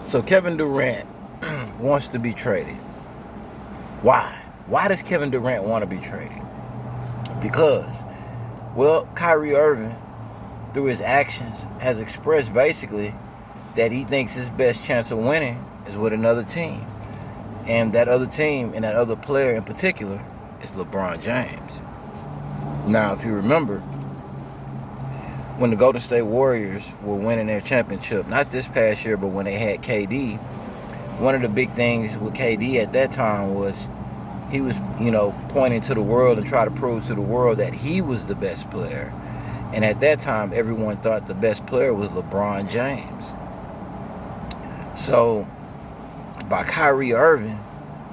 So Kevin Durant wants to be traded. Why? Why does Kevin Durant want to be traded? Because, well, Kyrie Irving, through his actions, has expressed basically that he thinks his best chance of winning is with another team. And that other team and that other player in particular is LeBron James. Now, if you remember, when the Golden State Warriors were winning their championship, not this past year, but when they had KD, one of the big things with KD at that time was he was, pointing to the world and try to prove to the world that he was the best player. And at that time, everyone thought the best player was LeBron James. So, by Kyrie Irving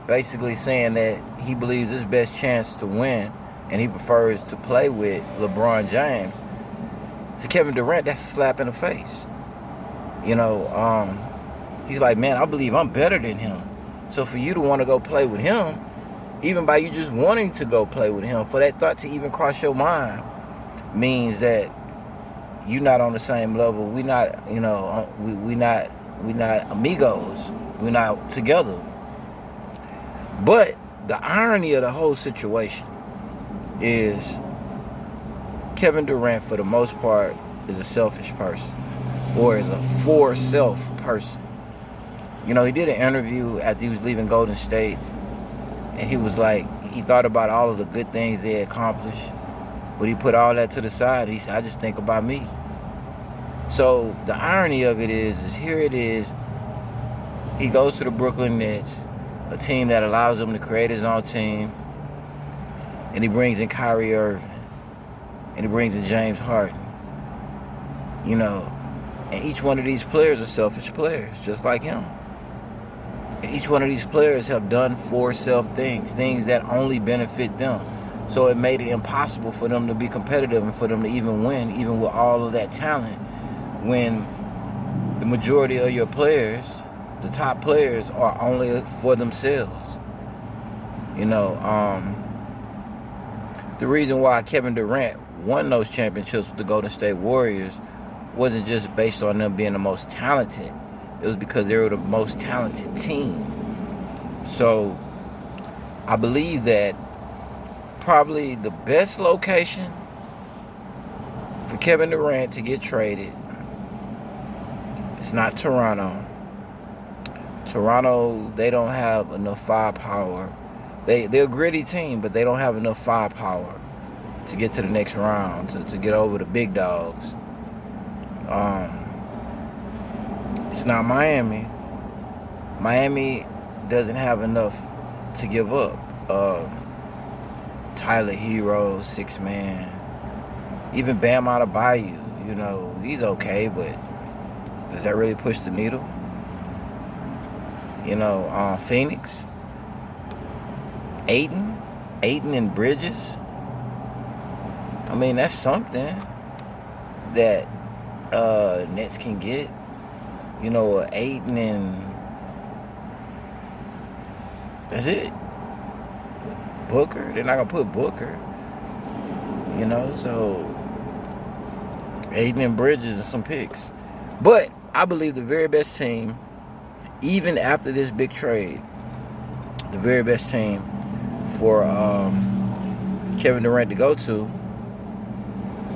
basically saying that he believes his best chance to win and he prefers to play with LeBron James, to Kevin Durant, that's a slap in the face. He's like, man, I believe I'm better than him. So for you to want to go play with him, even by you just wanting to go play with him, for that thought to even cross your mind, means that you're not on the same level. We're not, we're not amigos. We're not together. But the irony of the whole situation is Kevin Durant, for the most part, is a selfish person, or is a for-self person. He did an interview after he was leaving Golden State, and he was like, he thought about all of the good things they accomplished, but he put all that to the side. He said, I just think about me. So the irony of it is here it is, he goes to the Brooklyn Nets, a team that allows him to create his own team, and he brings in Kyrie Irving, and he brings in James Harden. And each one of these players are selfish players, just like him. And each one of these players have done for self things that only benefit them. So it made it impossible for them to be competitive and for them to even win, even with all of that talent, when the majority of your players, the top players, are only for themselves. The reason why Kevin Durant won those championships with the Golden State Warriors wasn't just based on them being the most talented. It was because they were the most talented team. So I believe that probably the best location for Kevin Durant to get traded, it's not Toronto. Toronto, they don't have enough firepower. They're a gritty team, but they don't have enough firepower to get to the next round, to get over the big dogs. It's not Miami. Miami doesn't have enough to give up. Tyler Hero, 6-man. Even Bam Adebayo, he's okay, but does that really push the needle? Phoenix, Ayton and Bridges. I mean, that's something that Nets can get. Ayton and that's it. Booker, they're not gonna put Booker. So Ayton and Bridges and some picks. But I believe the very best team, even after this big trade, the very best team for Kevin Durant to go to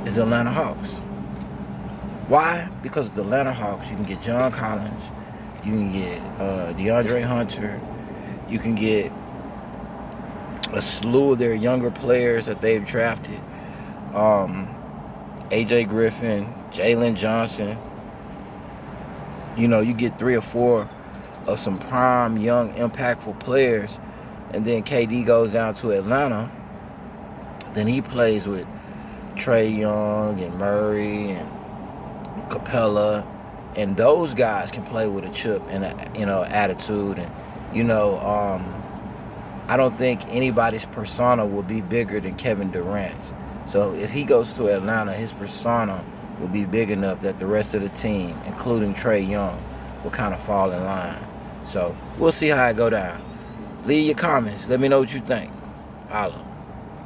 is the Atlanta Hawks. Why? Because with the Atlanta Hawks, you can get John Collins, you can get DeAndre Hunter, you can get a slew of their younger players that they've drafted. AJ Griffin, Jalen Johnson. You get 3 or 4 of some prime, young, impactful players, and then KD goes down to Atlanta. Then he plays with Trae Young and Murray and Capella, and those guys can play with a chip and attitude. And I don't think anybody's persona will be bigger than Kevin Durant's. So if he goes to Atlanta, his persona will be big enough that the rest of the team, including Trae Young, will kind of fall in line. So we'll see how it go down. Leave your comments. Let me know what you think. Holla.